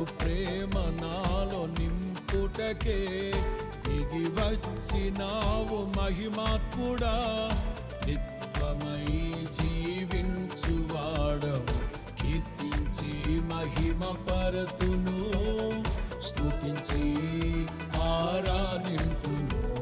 ప్రేమ నాలో నింపుటకే దిగి వచ్చినావు మహిమాత్ముడా. త్రిత్వమై జీవించువాడవు కీర్తించి మహిమ పరతును, స్తుతించి ఆరాధింతును.